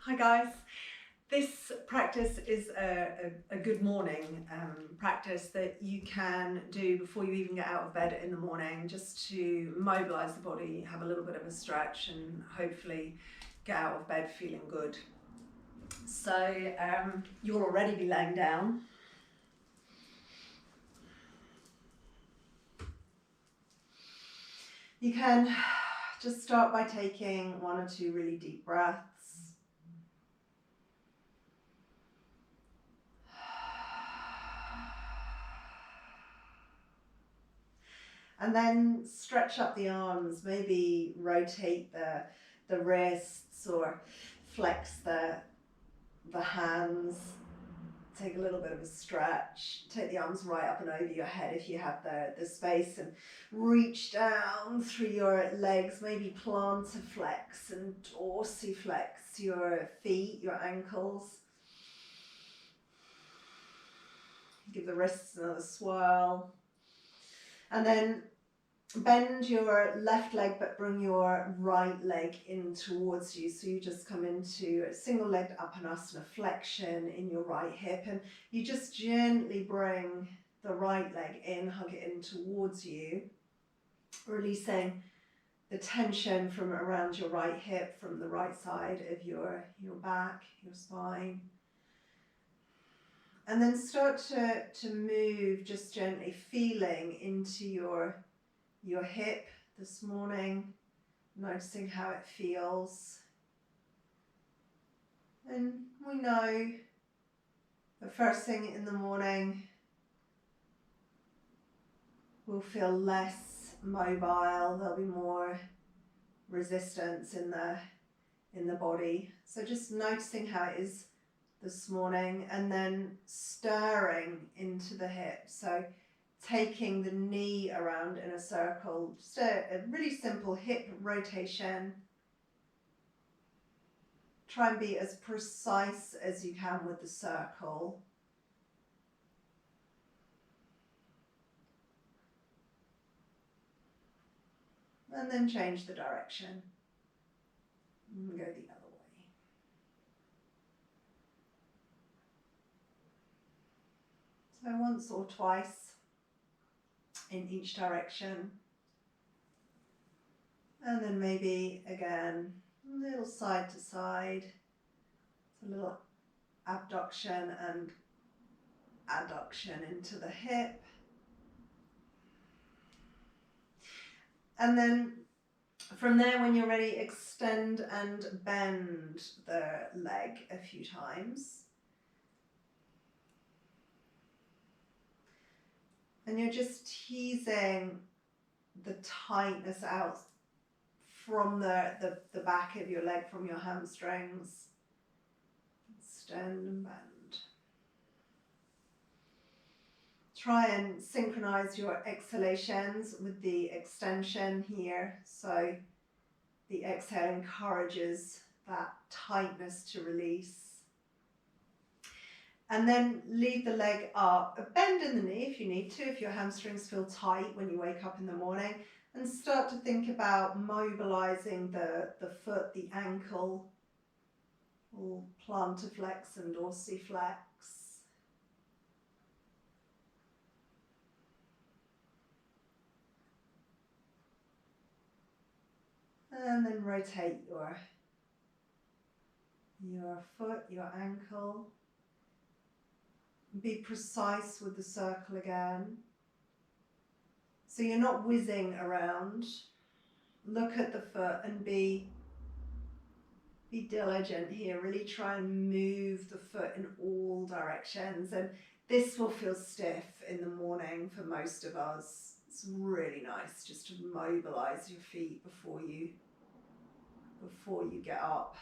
Hi guys. This practice is a good morning practice that you can do before you even get out of bed in the morning, just to mobilize the body, have a little bit of a stretch and hopefully get out of bed feeling good. So you'll already be laying down. You can just start by taking 1 or 2 really deep breaths. And then stretch up the arms, maybe rotate the wrists or flex the hands. Take a little bit of a stretch. Take the arms right up and over your head if you have the space, and reach down through your legs, maybe plantar-flex and dorsiflex your feet, your ankles. Give the wrists another swirl. And then bend your left leg but bring your right leg in towards you. So you just come into a single-legged Uttanasana flexion in your right hip, and you just gently bring the right leg in, hug it in towards you, releasing the tension from around your right hip, from the right side of your back, your spine. And then start to move just gently, feeling into your hip this morning, noticing how it feels. And we know the first thing in the morning we'll feel less mobile, there'll be more resistance in the body. So just noticing how it is this morning, and then stirring into the hip. So taking the knee around in a circle, just a really simple hip rotation. Try and be as precise as you can with the circle. And then change the direction and go the other way. So once or twice in each direction. And then maybe again, a little side to side. It's a little abduction and adduction into the hip. And then from there, when you're ready, extend and bend the leg a few times. And you're just teasing the tightness out from the back of your leg, from your hamstrings. Extend and bend. Try and synchronize your exhalations with the extension here. So the exhale encourages that tightness to release. And then lead the leg up, bend in the knee if you need to, if your hamstrings feel tight when you wake up in the morning, and start to think about mobilizing the foot, the ankle, all plantar-flex and dorsiflex. And then rotate your foot, your ankle. Be precise with the circle again. So you're not whizzing around. Look at the foot and be diligent here. Really try and move the foot in all directions. And this will feel stiff in the morning for most of us. It's really nice just to mobilize your feet before you get up.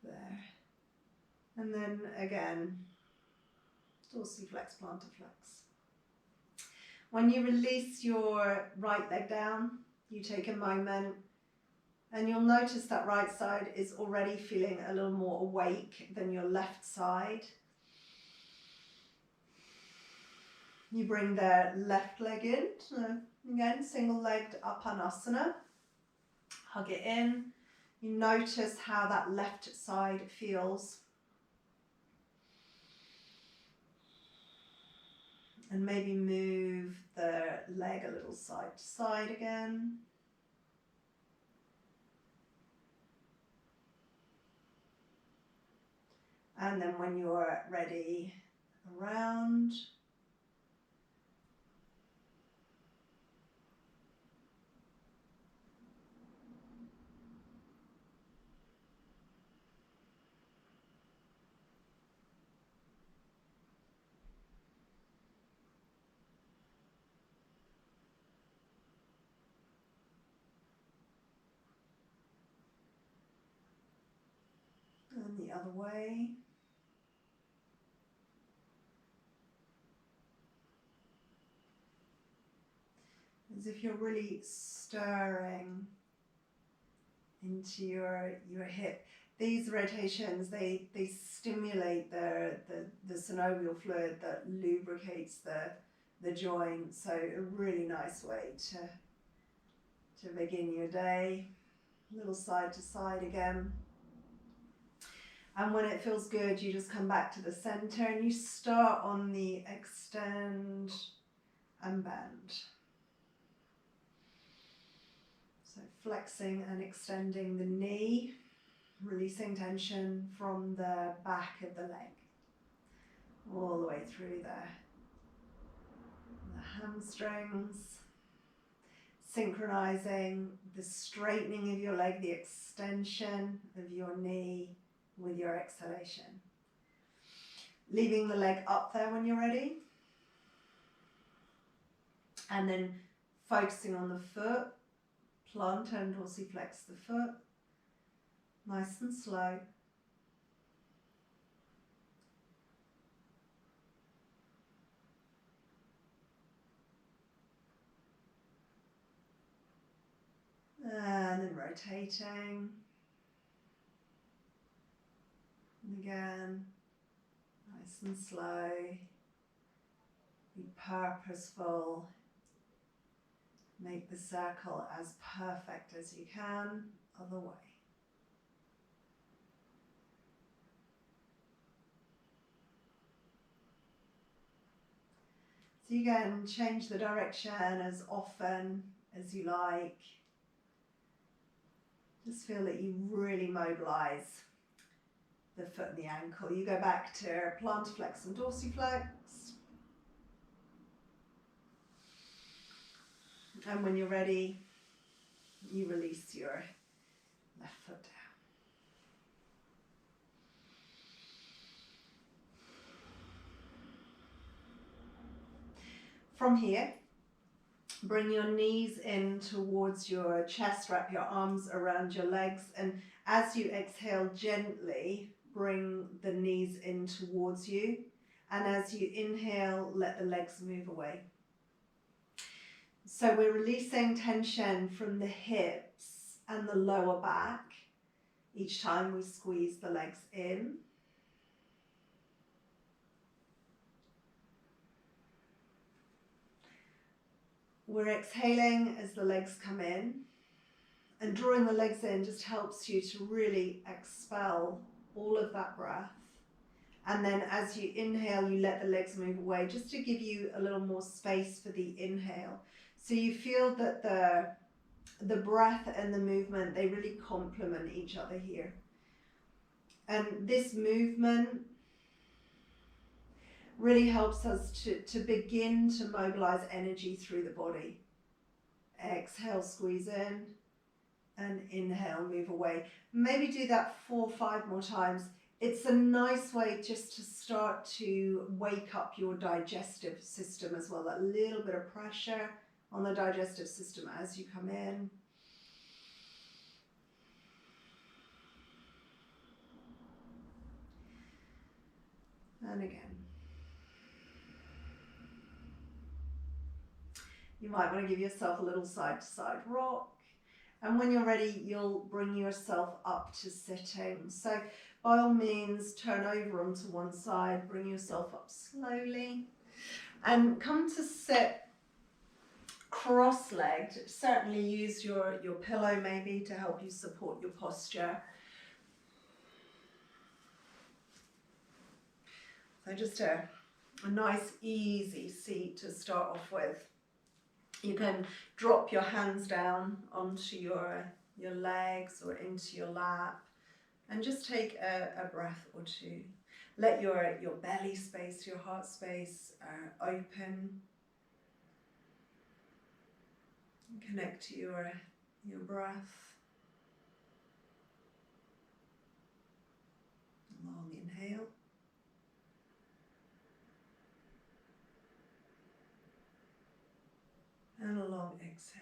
There. And then again, dorsiflex, plantarflex. When you release your right leg down, you take a moment and you'll notice that right side is already feeling a little more awake than your left side. You bring the left leg in, again, single-legged Uttanasana. Hug it in. You notice how that left side feels. And maybe move the leg a little side to side again. And then when you're ready, around. And the other way. As if you're really stirring into your hip. These rotations, they stimulate the synovial fluid that lubricates the joint. So a really nice way to begin your day. A little side to side again. And when it feels good, you just come back to the center and you start on the extend and bend. So flexing and extending the knee, releasing tension from the back of the leg, all the way through the hamstrings, synchronizing the straightening of your leg, the extension of your knee with your exhalation. Leaving the leg up there when you're ready. And then focusing on the foot, plant and dorsiflex the foot, nice and slow. And then rotating. And again, nice and slow. Be purposeful. Make the circle as perfect as you can, other way. So you can change the direction as often as you like. Just feel that you really mobilize the foot and the ankle. You go back to plantar flex and dorsiflex. And when you're ready, you release your left foot down. From here, bring your knees in towards your chest, wrap your arms around your legs, and as you exhale, gently bring the knees in towards you. And as you inhale, let the legs move away. So we're releasing tension from the hips and the lower back each time we squeeze the legs in. We're exhaling as the legs come in, and drawing the legs in just helps you to really expel all of that breath. And then as you inhale, you let the legs move away just to give you a little more space for the inhale. So you feel that the breath and the movement, they really complement each other here. And this movement really helps us to begin to mobilize energy through the body. Exhale, squeeze in, and inhale, move away. Maybe do that 4 or 5 more times. It's a nice way just to start to wake up your digestive system as well. That little bit of pressure on the digestive system as you come in. And again. You might want to give yourself a little side-to-side rock. And when you're ready, you'll bring yourself up to sitting. So by all means, turn over onto one side, bring yourself up slowly, and come to sit cross-legged, certainly use your pillow maybe to help you support your posture. So just a nice easy seat to start off with. You can drop your hands down onto your legs or into your lap and just take a breath or two. Let your belly space, your heart space open. Connect to your breath. Long inhale. And a long exhale.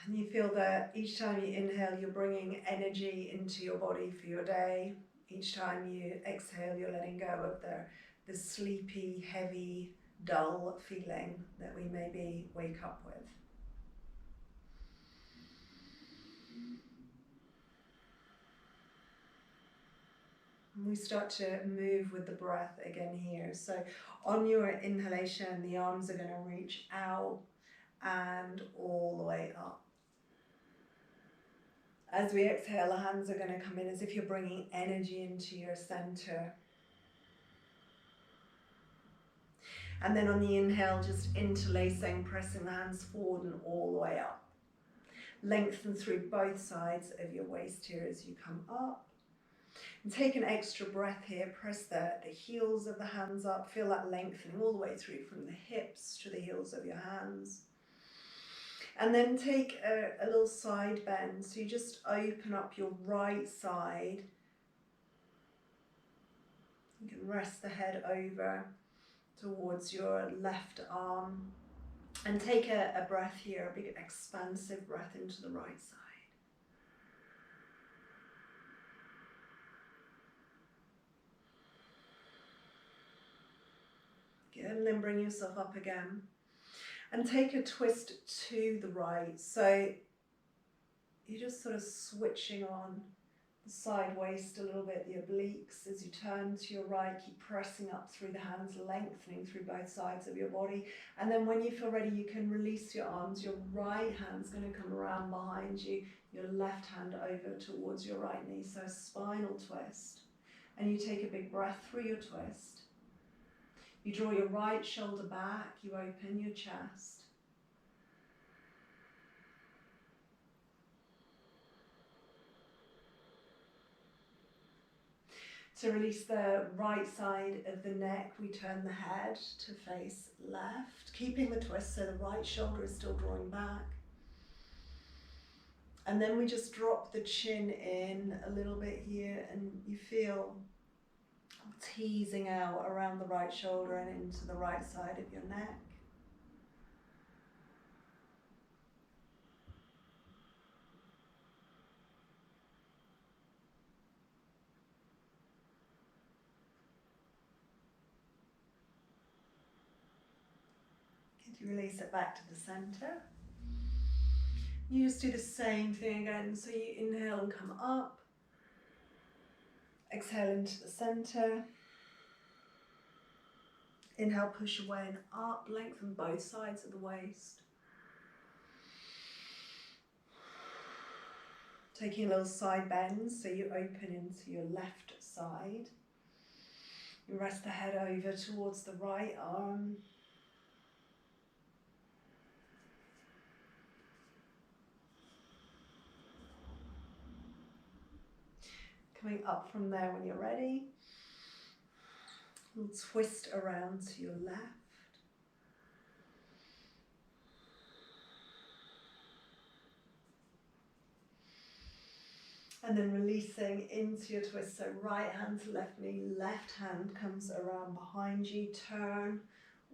And you feel that each time you inhale, you're bringing energy into your body for your day. Each time you exhale, you're letting go of the sleepy, heavy, dull feeling that we maybe wake up with. And we start to move with the breath again here. So on your inhalation, the arms are going to reach out and all the way up. As we exhale, the hands are going to come in as if you're bringing energy into your center. And then on the inhale, just interlacing, pressing the hands forward and all the way up. Lengthen through both sides of your waist here as you come up. And take an extra breath here. Press the heels of the hands up. Feel that lengthening all the way through from the hips to the heels of your hands. And then take a little side bend. So you just open up your right side. You can rest the head over towards your left arm. And take a breath here, a big expansive breath into the right side. Good, and then bring yourself up again. And take a twist to the right. So you're just sort of switching on the side waist a little bit, the obliques. As you turn to your right, keep pressing up through the hands, lengthening through both sides of your body. And then when you feel ready, you can release your arms. Your right hand's going to come around behind you, your left hand over towards your right knee. So a spinal twist. And you take a big breath through your twist. You draw your right shoulder back, you open your chest. To release the right side of the neck, we turn the head to face left, keeping the twist so the right shoulder is still drawing back. And then we just drop the chin in a little bit here, and you feel teasing out around the right shoulder and into the right side of your neck. You release it back to the center. You just do the same thing again. So you inhale and come up. Exhale into the center. Inhale, push away and up. Lengthen both sides of the waist. Taking a little side bend, so you open into your left side. You rest the head over towards the right arm. Coming up from there when you're ready. We'll twist around to your left. And then releasing into your twist. So right hand to left knee, left hand comes around behind you. Turn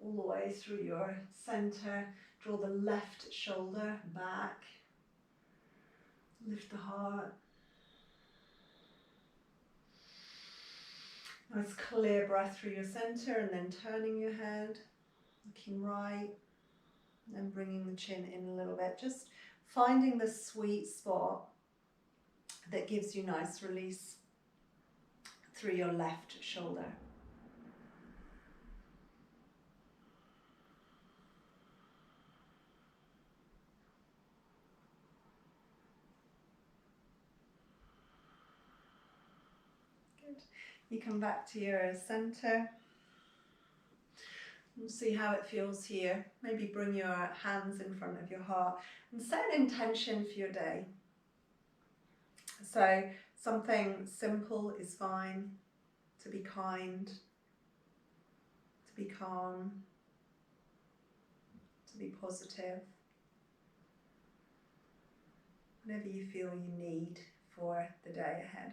all the way through your center. Draw the left shoulder back. Lift the heart. Nice clear breath through your center, and then turning your head, looking right, and then bringing the chin in a little bit. Just finding the sweet spot that gives you nice release through your left shoulder. Good. You come back to your center. And see how it feels here. Maybe bring your hands in front of your heart and set an intention for your day. So something simple is fine. To be kind, to be calm, to be positive. Whatever you feel you need for the day ahead.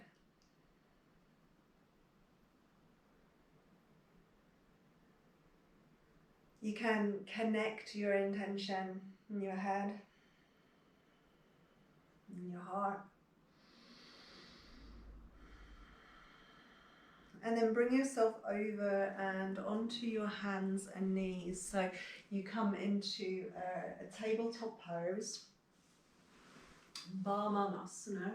You can connect your intention in your head, in your heart. And then bring yourself over and onto your hands and knees. So you come into a tabletop pose, Varmanasana.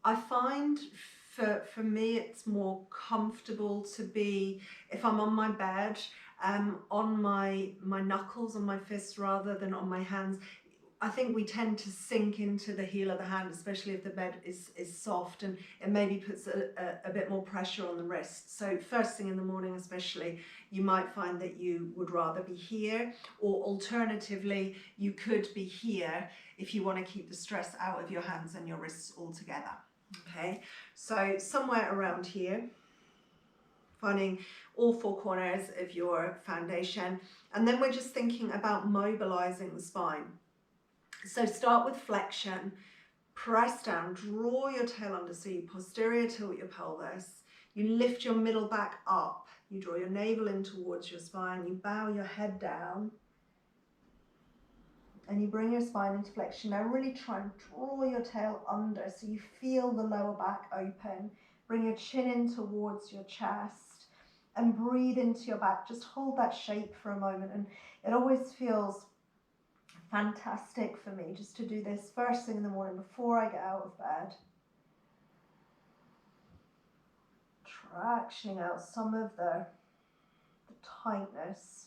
I find for me it's more comfortable to be, if I'm on my bed, on my knuckles, on my fists rather than on my hands. I think we tend to sink into the heel of the hand, especially if the bed is soft, and it maybe puts a bit more pressure on the wrist. So first thing in the morning especially, you might find that you would rather be here, or alternatively, you could be here if you want to keep the stress out of your hands and your wrists altogether. Okay, so somewhere around here, finding all four corners of your foundation, and then we're just thinking about mobilizing the spine. So start with flexion, press down, draw your tail under, so you posterior tilt your pelvis, you lift your middle back up, you draw your navel in towards your spine, you bow your head down, and you bring your spine into flexion. Now really try and draw your tail under so you feel the lower back open. Bring your chin in towards your chest and breathe into your back. Just hold that shape for a moment, and it always feels fantastic for me just to do this first thing in the morning before I get out of bed. Tractioning out some of the tightness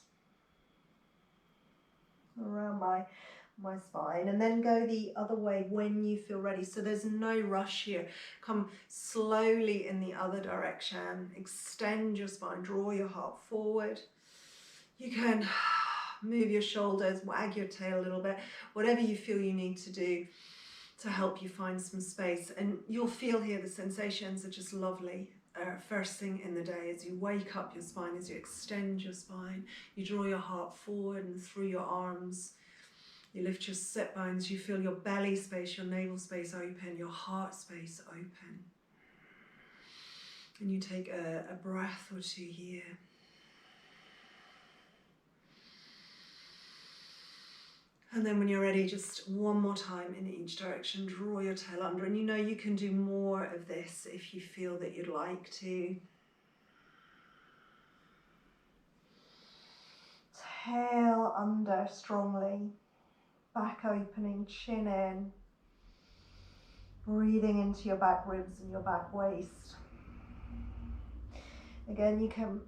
around my spine, and then go the other way when you feel ready. So there's no rush here. Come slowly in the other direction. Extend your spine, draw your heart forward. You can move your shoulders, wag your tail a little bit, whatever you feel you need to do to help you find some space. And you'll feel here the sensations are just lovely. First thing in the day, as you wake up your spine, as you extend your spine, you draw your heart forward and through your arms. You lift your sit bones, you feel your belly space, your navel space open, your heart space open. And you take a breath or two here. And then when you're ready, just one more time in each direction, draw your tail under. And you know you can do more of this if you feel that you'd like to. Tail under strongly, back opening, chin in. Breathing into your back ribs and your back waist. Again, you can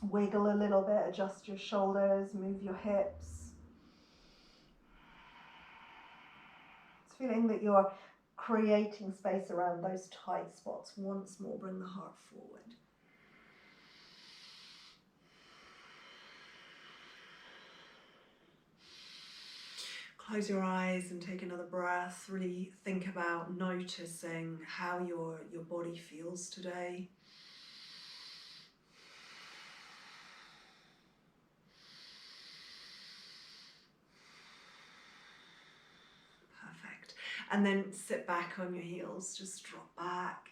wiggle a little bit, adjust your shoulders, move your hips. Feeling that you're creating space around those tight spots. Once more, bring the heart forward. Close your eyes and take another breath. Really think about noticing how your body feels today. And then sit back on your heels, just drop back,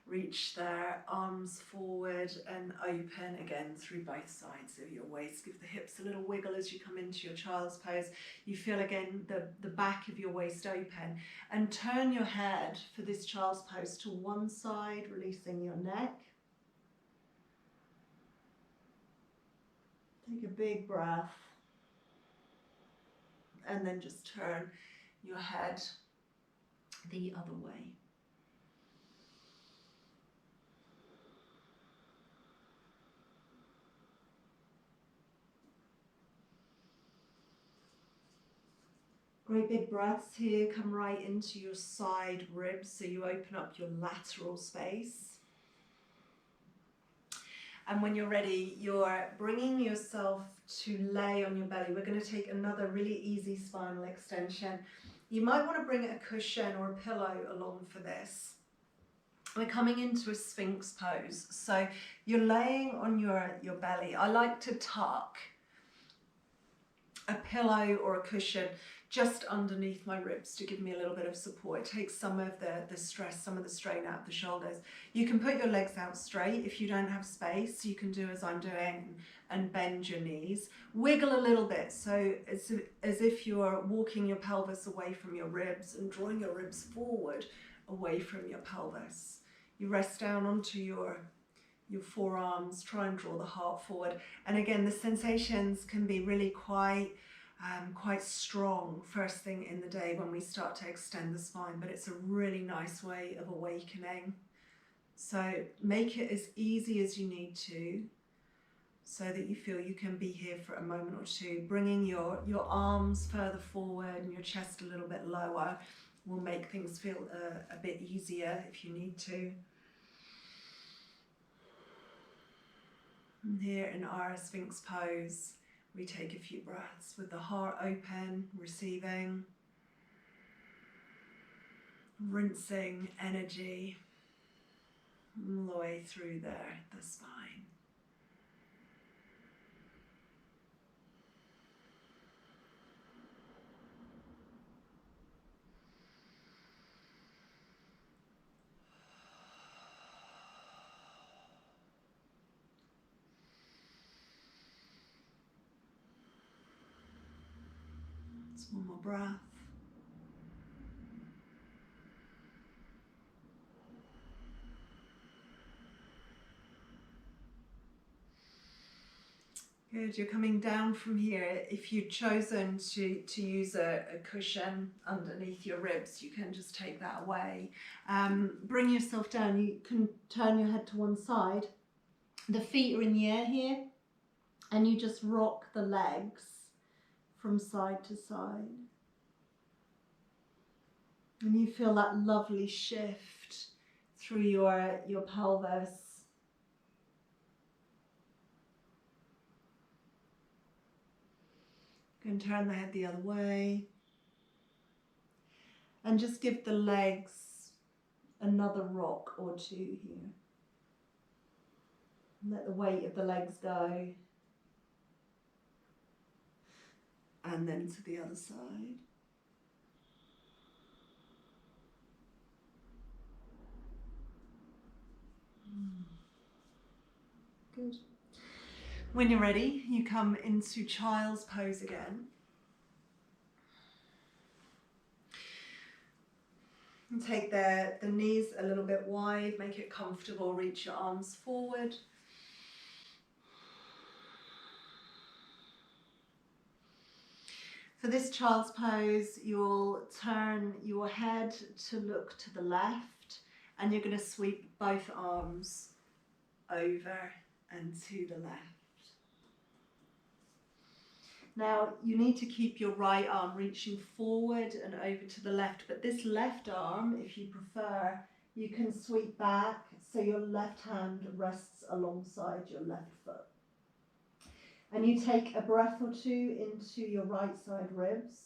reach their arms forward and open again through both sides of your waist. Give the hips a little wiggle as you come into your child's pose. You feel again the back of your waist open, and turn your head for this child's pose to one side, releasing your neck. Take a big breath, and then just turn your head the other way. Great big breaths here. Come right into your side ribs, so you open up your lateral space. And when you're ready, you're bringing yourself to lay on your belly. We're going to take another really easy spinal extension. You might want to bring a cushion or a pillow along for this. We're coming into a Sphinx pose. So you're laying on your belly. I like to tuck a pillow or a cushion just underneath my ribs to give me a little bit of support. It takes some of the stress, some of the strain out of the shoulders. You can put your legs out straight if you don't have space. You can do as I'm doing and bend your knees. Wiggle a little bit, so as if you're walking your pelvis away from your ribs and drawing your ribs forward away from your pelvis. You rest down onto your forearms, try and draw the heart forward. And again, the sensations can be really quite strong first thing in the day when we start to extend the spine, but it's a really nice way of awakening. So make it as easy as you need to, so that you feel you can be here for a moment or two. Bringing your arms further forward and your chest a little bit lower will make things feel a bit easier if you need to. And here in our Sphinx pose, we take a few breaths with the heart open, receiving, rinsing energy all the way through the spine. Just one more breath. Good, you're coming down from here. If you've chosen to use a cushion underneath your ribs, you can just take that away. Bring yourself down. You can turn your head to one side. The feet are in the air here, and you just rock the legs from side to side. And you feel that lovely shift through your pelvis. You can turn the head the other way. And just give the legs another rock or two here. Let the weight of the legs go. And then to the other side. Good. When you're ready, you come into child's pose again. And take the knees a little bit wide, make it comfortable, reach your arms forward. For this child's pose, you'll turn your head to look to the left, and you're going to sweep both arms over and to the left. Now, you need to keep your right arm reaching forward and over to the left, but this left arm, if you prefer, you can sweep back so your left hand rests alongside your left foot. And you take a breath or two into your right side ribs.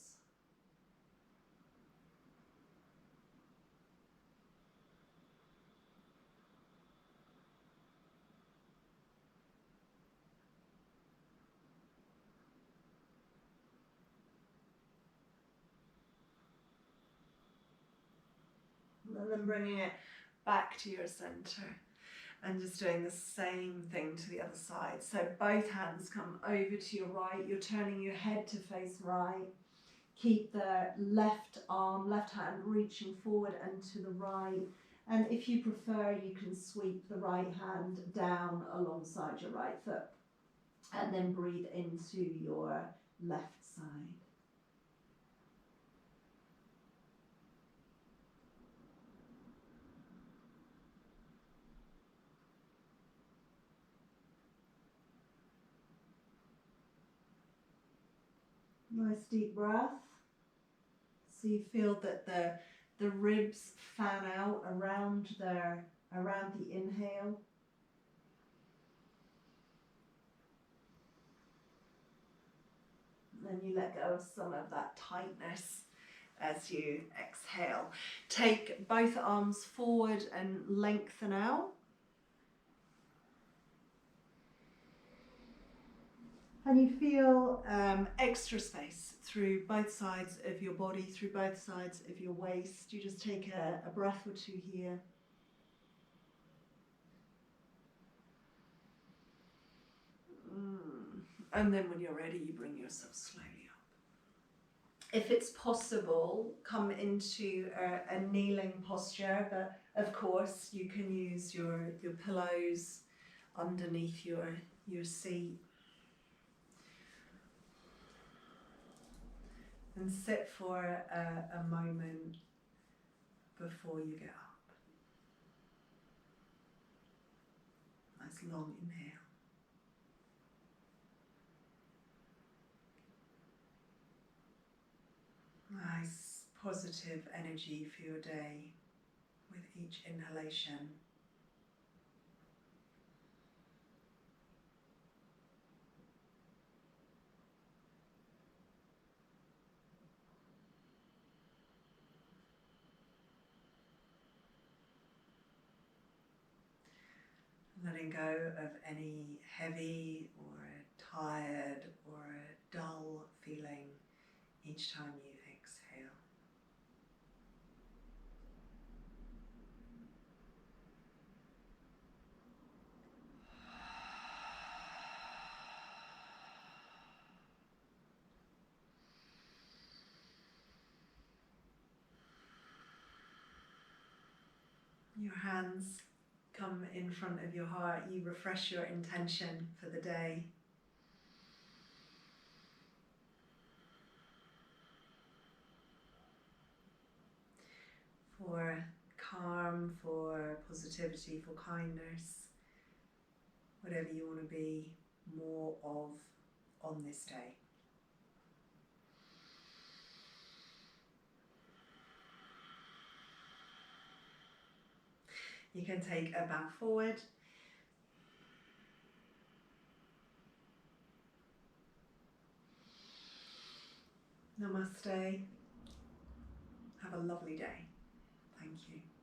And then bringing it back to your center and just doing the same thing to the other side. So both hands come over to your right. You're turning your head to face right. Keep the left hand reaching forward and to the right. And if you prefer, you can sweep the right hand down alongside your right foot and then breathe into your left side. Nice deep breath. So you feel that the ribs fan out around the inhale. And then you let go of some of that tightness as you exhale. Take both arms forward and lengthen out. And you feel extra space through both sides of your body, through both sides of your waist. You just take a breath or two here. And then when you're ready, you bring yourself slowly up. If it's possible, come into a kneeling posture, but of course you can use your pillows underneath your seat. And sit for a moment before you get up. Nice long inhale. Nice positive energy for your day with each inhalation. Letting go of any heavy or tired or dull feeling each time you exhale. Your hands come in front of your heart. You refresh your intention for the day. For calm, for positivity, for kindness, whatever you want to be more of on this day. You can take a bow forward. Namaste. Have a lovely day. Thank you.